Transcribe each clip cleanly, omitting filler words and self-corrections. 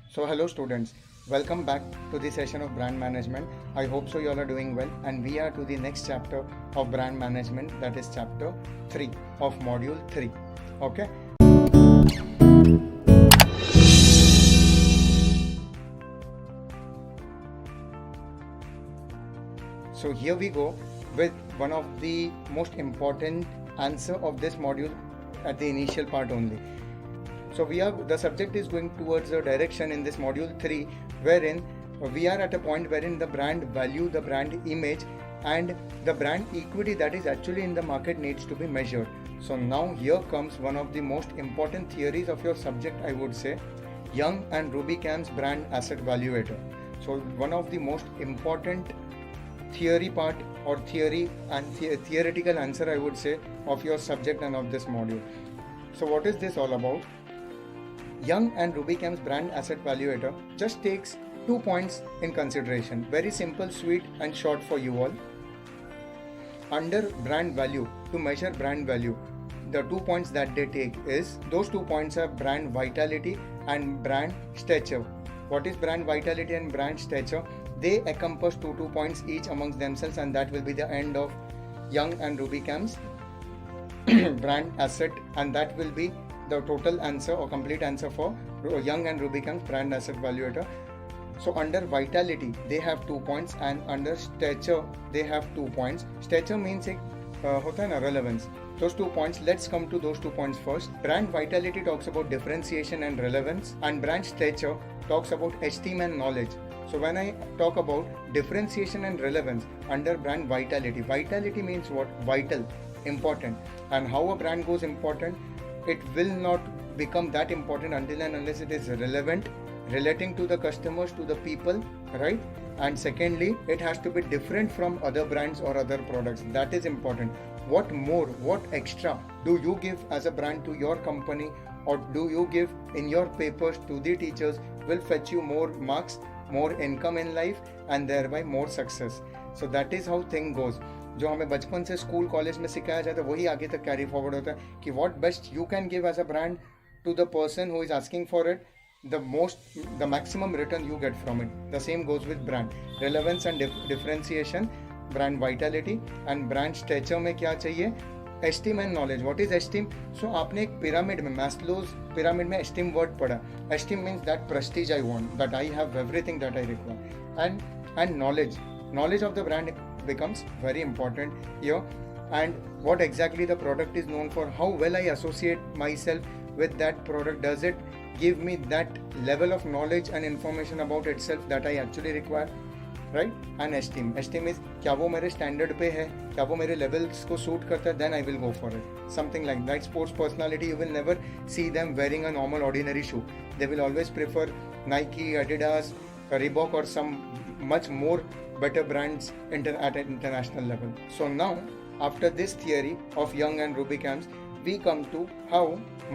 So hello students, welcome back to the session of brand management. I hope so you all are doing well, and we are to the next chapter of brand management, that is chapter 3 of module 3. Okay. So here we go with one of the most important answer of this module at the initial part only. So the subject is going towards a direction in this module 3 wherein we are at a point wherein the brand value, the brand image and the brand equity that is actually in the market needs to be measured. So now here comes one of the most important theories of your subject, I would say, Young and Rubicam's brand asset valuator. So one of the most important theory part or theory and theoretical answer, I would say, of your subject and of this module. So what is this all about? Young and Rubicam's brand asset valuator just takes 2 points in consideration. Very simple, sweet and short for you all. Under brand value, to measure brand value, the 2 points that they take is, those 2 points are brand vitality and brand stature. What is brand vitality and brand stature? They encompass 2 points each amongst themselves, and that will be the end of Young and Rubicam's brand asset, and that will be the total answer or complete answer for Young and Rubicam's brand asset valuator. So under vitality they have 2 points, and under stature they have 2 points. Stature means एक होता है ना relevance. Those 2 points, let's come to those 2 points first. Brand vitality talks about differentiation and relevance, and brand stature talks about esteem and knowledge. So when I talk about differentiation and relevance under brand vitality, vitality means what? Vital, important. And how a brand goes important? It will not become that important until and unless it is relevant, relating to the customers, to the people, right? And secondly, it has to be different from other brands or other products. That is important. What more, what extra do you give as a brand to your company, or do you give in your papers to the teachers, will fetch you more marks, more income in life, and thereby more success. So that is how thing goes. जो हमें बचपन से school college में सिखाया जाता है वही आगे तक कैरी फॉरवर्ड होता है कि what best you can give as a brand to the person who is asking for it, the maximum return you get from it. The same goes with brand relevance and differentiation, brand vitality and brand stature में क्या चाहिए? Esteem and knowledge. What is esteem? So आपने एक pyramid में, Maslow's pyramid में esteem word पढ़ा. Esteem means that prestige I want, that I have everything that I require. And knowledge of the brand becomes very important here, and what exactly the product is known for, how well I associate myself with that product, does it give me that level of knowledge and information about itself that I actually require, right? And esteem is क्या वो मेरे standard पे है, क्या वो मेरे levels को suit करता है, then I will go for it. Something like that. Sports personality, you will never see them wearing a normal ordinary shoe. They will always prefer Nike, Adidas, Reebok or some much more better brands at an international level. So now, after this theory of Young and Rubicam's, we come to how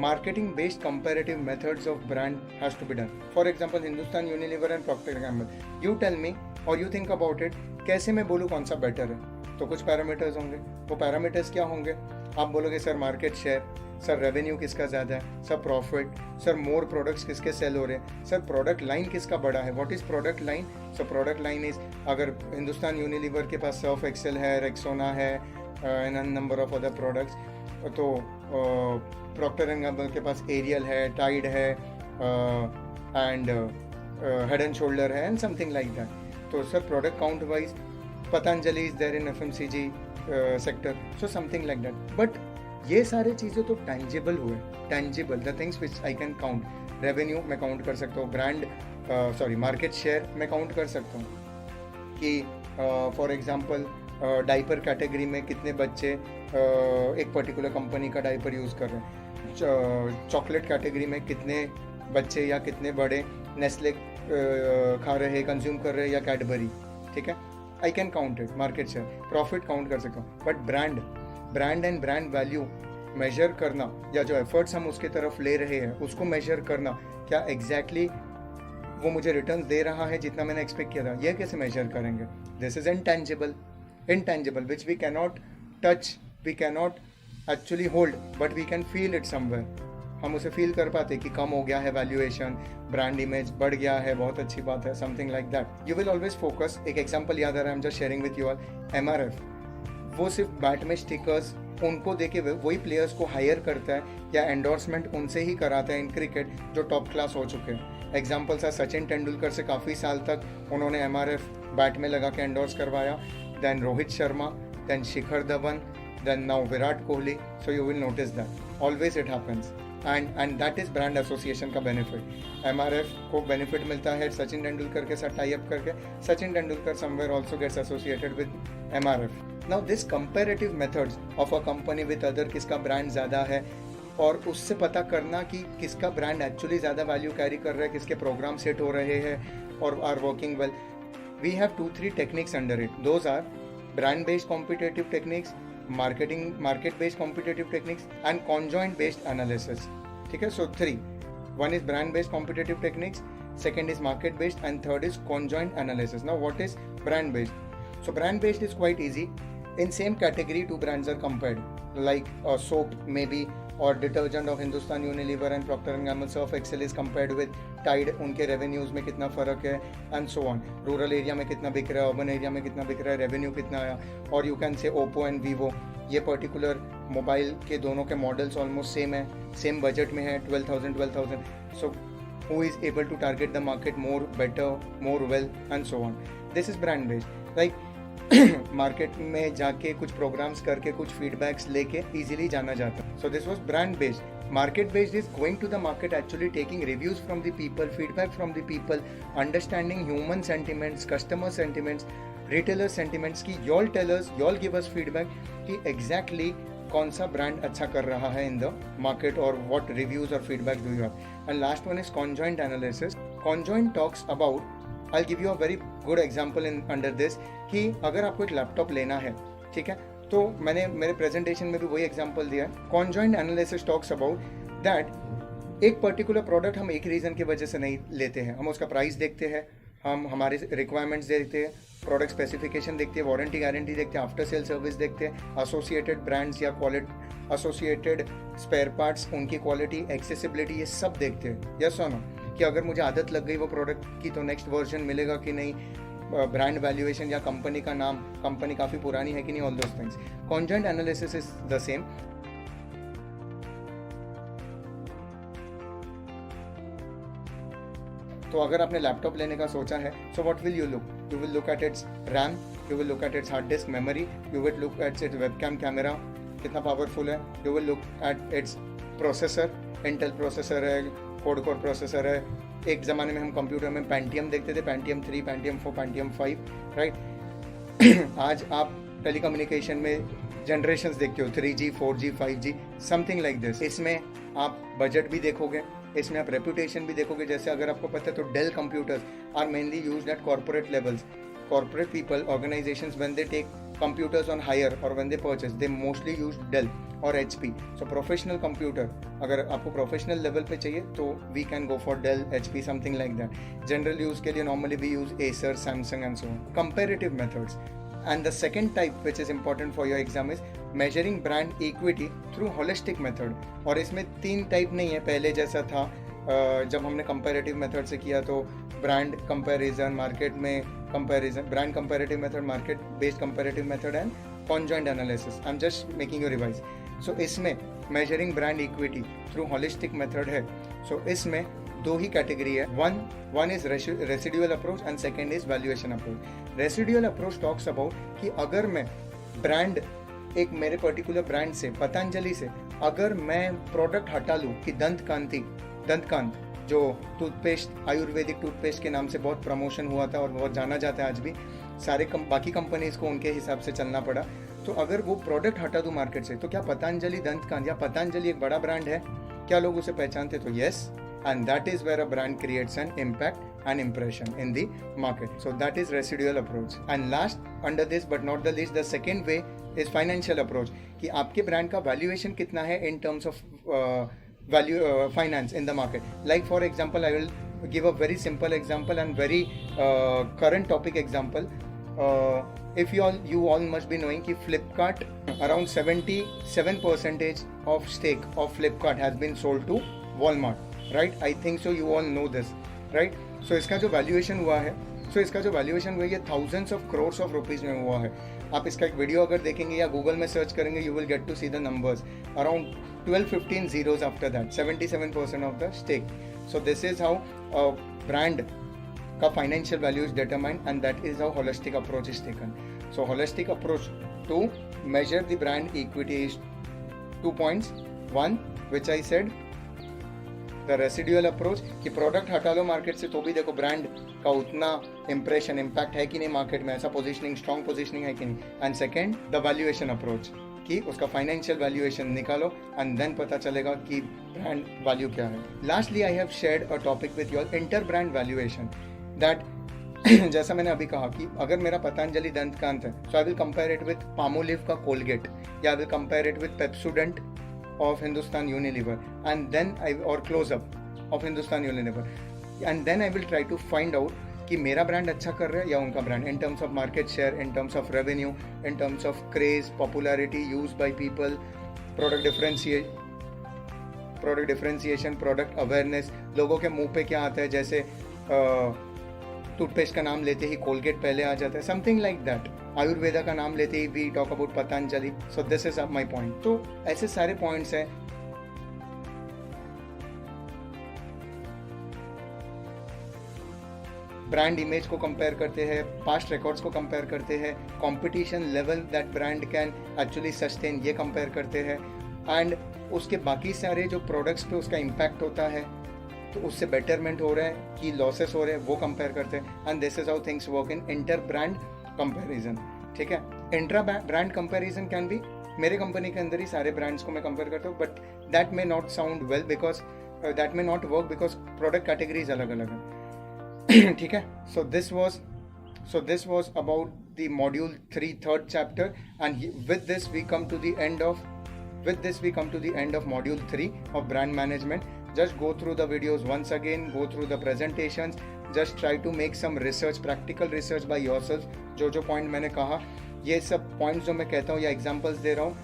marketing based comparative methods of brand has to be done. For example, Hindustan Unilever and Procter & Gamble. You tell me or you think about it, कैसे मैं बोलूँ कौन सा better है? तो कुछ parameters होंगे. वो पैरामीटर्स क्या होंगे? आप बोलोगे sir market share, sir revenue किसका ज़्यादा है, sir profit, sir more products किसके सेल हो रहे हैं, सर प्रोडक्ट लाइन किसका बड़ा है. What is product line? So product line is, अगर हिंदुस्तान यूनिलीवर के पास सर्फ एक्सेल है, रेक्सोना है and number of other products, तो प्रॉक्टर एंड गैम्बल के पास एरियल है, टाइड है एंड हेड एंड शोल्डर है एंड समथिंग लाइक दैट. तो sir product count wise Patanjali is there in FMCG sector, so something like that. But ये सारी चीज़ें तो टैंजिबल हुए, tangible, the things which I can count. Revenue मैं count कर सकता हूँ, ब्रांड मार्केट शेयर मैं काउंट कर सकता हूँ कि फॉर एग्जांपल डाइपर कैटेगरी में कितने बच्चे एक पर्टिकुलर कंपनी का डाइपर यूज़ कर रहे हैं, चॉकलेट कैटेगरी में कितने बच्चे या कितने बड़े नेस्ले खा रहे हैं, कंज्यूम कर रहे हैं, या कैडबरी. ठीक है, आई can count it. Market share, profit count कर सकता हूँ. But brand and brand value major करना, या जो एफर्ट्स हम उसके तरफ ले रहे हैं उसको मेजर करना, क्या एग्जैक्टली वो मुझे रिटर्न दे रहा है जितना मैंने एक्सपेक्ट किया था, ये कैसे मेजर करेंगे? This is intangible which we cannot touch, we cannot actually hold, but we can feel it somewhere. हम उसे फील कर पाते कि कम हो गया है वैल्यूएशन, ब्रांड इमेज बढ़ गया है, बहुत अच्छी बात है, something like that. You will always focus, एक एग्जांपल याद आ रहा है, आई am just sharing with you all, MRF, वो सिर्फ बैट में स्टिकर्स उनको देके वही प्लेयर्स को हायर करता है या एंडोर्समेंट उनसे ही कराता है इन क्रिकेट जो टॉप क्लास हो चुके हैं। एग्जाम्पल्स है सचिन तेंदुलकर से काफ़ी साल तक उन्होंने MRF बैट में लगा के एंडोर्स करवाया, then Rohit Sharma, then Shikhar Dhawan, then now Virat Kohli. So you will notice that always it happens, and that is brand association का बेनिफिट। MRF को बेनिफिट मिलता है सचिन तेंदुलकर के साथ टाई अप करके, Sachin Tendulkar somewhere also gets associated with MRF। Now this comparative methods of a company with other, किसका brand ज़्यादा है और उससे पता करना कि किसका ब्रांड एक्चुअली ज़्यादा वैल्यू कैरी कर रहा है, किसके प्रोग्राम सेट हो रहे हैं और are working well. We have 2-3 techniques under it, those are brand based competitive techniques, market based competitive techniques and conjoint based analysis. ठीक है, सो 3, 1 is brand based competitive techniques, second is market based, and third is conjoint analysis. Now what is brand based? So brand based is quite easy. In same category two brands are compared, like soap maybe, or detergent of Hindustan Unilever and Procter & Gamble Surf Excel is compared with Tide, उनके revenues में कितना फ़र्क है and so on, rural area में कितना बिक रहा है, अर्बन एरिया में कितना बिक रहा है, रेवेन्यू कितना आया। और you can say Oppo and Vivo, ये पर्टिकुलर मोबाइल के दोनों के मॉडल्स ऑलमोस्ट सेम है, सेम बजट में है, 12,000। सो who is able to target the market more better, more well and so on. This is brand based, like market में जाके कुछ प्रोग्राम्स करके कुछ फीडबैक्स लेके इजीली जाना जाता है। So this was brand based. Market based is going to the market, actually taking reviews from the people, feedback from the people, understanding human sentiments, customer sentiments, retailer sentiments की y'all tell us, y'all give us feedback कि exactly कौन सा brand अच्छा कर रहा है in the market और what reviews और feedback do you have. And last one is conjoint analysis. Conjoint talks about, I'll give you a very good example in under this, कि अगर आपको एक लैपटॉप लेना है, ठीक है, तो मैंने मेरे प्रेजेंटेशन में भी वही एग्जांपल दिया है। Conjoint analysis talks about that एक पर्टिकुलर प्रोडक्ट हम एक रीज़न की वजह से नहीं लेते हैं, हम उसका प्राइस देखते हैं, हम हमारे रिक्वायरमेंट्स देखते हैं, प्रोडक्ट स्पेसिफिकेशन देखते हैं, वारंटी गारंटी देखते हैं, आफ्टर सेल सर्विस देखते हैं, एसोसिएटेड ब्रांड्स या क्वालिटी, एसोसिएटेड स्पेयर पार्ट्स, उनकी क्वालिटी, एक्सेसिबिलिटी, ये सब देखते हैं। यस और नो, कि अगर मुझे आदत लग गई वो प्रोडक्ट की तो नेक्स्ट वर्जन मिलेगा कि नहीं, ब्रांड वैल्यूएशन या कंपनी का नाम, कंपनी काफ़ी पुरानी है कि नहीं, all those things. Conjoint analysis is the same. तो अगर आपने लैपटॉप लेने का सोचा है, so what will you look? You will look at its RAM, you will look at its hard disk memory, you will look at its webcam camera कितना powerful है, you will look at its processor, Intel processor है, code core processor है। एक ज़माने में हम computer में पैंटियम देखते थे, पैंटियम 3, पैंटियम 4, पैंटियम 5, राइट। आज आप टेलीकम्युनिकेशन में जनरेशंस देखते हो, 3G, 4G, 5G, something like this. इसमें आप बजट भी देखोगे, इसमें आप रेपुटेशन भी देखोगे। जैसे अगर आपको पता है तो Dell computers are mainly used at corporate levels. Corporate people, organizations, when they take computers on hire or when they purchase, they mostly use Dell or HP. So professional computer, अगर आपको professional level पे चाहिए तो we can go for Dell, HP, something like that. General use के लिए normally we use Acer, Samsung and so on. Comparative methods. And the second type which is important for your exam is measuring brand equity through holistic method. और इसमें 3 type नहीं है, पहले जैसा था जब हमने कंपैरेटिव मेथड से किया तो ब्रांड कंपैरिजन, मार्केट में comparison, brand comparative method, market based comparative method and conjoint analysis. I am just making you revise. So इसमें measuring brand equity through holistic method है। सो इसमें 2 ही कैटेगरी है, one is residual approach and second is valuation approach. Residual approach talks about कि अगर मैं brand, एक मेरे पर्टिकुलर ब्रांड से, पतंजलि से, अगर मैं प्रोडक्ट हटा लूँ कि दंतकांत जो टूथपेस्ट, आयुर्वेदिक टूथपेस्ट के नाम से बहुत प्रमोशन हुआ था और बहुत जाना जाता है आज भी, सारे बाकी कंपनीज को उनके हिसाब से चलना पड़ा। तो अगर वो प्रोडक्ट हटा दूँ मार्केट से, तो क्या पतंजलि दंतकांत या पतंजलि एक बड़ा ब्रांड है? क्या लोग उसे पहचानते? तो yes, and that is where a brand creates an impact and impression in the market. So that is residual approach. And last under this but not the least, the second way is financial approach, कि आपके brand का valuation कितना है in terms of finance in the market. Like for example, I will give a very simple example and very current topic example. if you all must be knowing कि Flipkart around 77% of stake of Flipkart has been sold to Walmart, right? I think so you all know this, right? So इसका जो valuation हुआ है, ये thousands of crores of rupees में हुआ है. आप इसका एक वीडियो अगर देखेंगे या गूगल में सर्च करेंगे, you will get to see the numbers around 12-15 zeros after that, 77% of the stake. So this is how a brand का financial value is determined, and that is how holistic approach is taken. So holistic approach to measure the brand equity is 2 points. One, which I said, the residual approach कि product हटा लो market से तो भी देखो brand का उतना impression impact है कि नहीं मार्केट में, ऐसा पोजीशनिंग स्ट्रॉन्ग पोजीशनिंग है कि नहीं. And second the valuation approach कि उसका फाइनेंशियल वैल्यूएशन निकालो एंड देन पता चलेगा कि ब्रांड वैल्यू क्या है. Lastly I have shared a topic with your inter brand valuation that जैसा मैंने अभी कहा कि अगर मेरा पतंजलि दंतकांत है, so I will compare it with Palmolive का कोलगेट, या I will compare it with Pepsodent of Hindustan Unilever, and then or Close-Up of Hindustan Unilever, and then I will try to find out कि मेरा brand अच्छा कर रहा है या उनका brand, in terms of market share, in terms of revenue, in terms of craze, popularity, used by people, product differentiation, product awareness, लोगों के मुंह पे क्या आता है, जैसे टूथपेस्ट का नाम लेते ही कोलगेट पहले आ जाता है, समथिंग लाइक दैट. आयुर्वेदा का नाम लेते ही we talk about Patanjali. So this is my point. तो ऐसे सारे पॉइंट्स हैं. ब्रांड इमेज को कंपेयर करते हैं, पास्ट रिकॉर्ड्स को कंपेयर करते हैं, competition level that brand can actually sustain ये कंपेयर करते हैं, एंड उसके बाकी सारे जो प्रोडक्ट्स पे उसका इम्पैक्ट होता है तो उससे बेटरमेंट हो रहा है कि लॉसेस हो रहे हैं वो कंपेयर करते हैं. And this is how things work in inter brand comparison. ठीक है, intra brand comparison can be, मेरे कंपनी के अंदर ही सारे ब्रांड्स को मैं कंपेयर करता हूँ, but that may not sound well because that may not work because product categories अलग अलग हैं. ठीक है, so this was about the module 3 third chapter, and with this we come to the end of module 3 of brand management. Just go through the videos once again, go through the presentations, just try to make some research, practical research by yourself. जो point मैंने कहा, ये सब points जो मैं कहता हूँ या एग्जांपल्स दे रहा हूँ,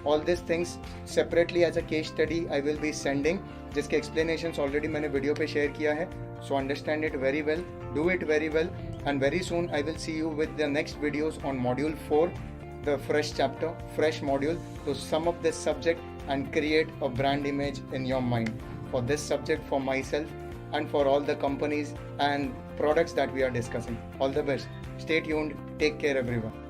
all these things separately as a case study I will be sending, जिसके explanations already मैंने वीडियो पे शेयर किया है. So understand it very well, do it very well, and very soon I will see you with the next videos on module 4, the fresh chapter, fresh module, to sum up this subject and create a brand image in your mind for this subject, for myself and for all the companies and products that we are discussing. All the best. Stay tuned. Take care, everyone.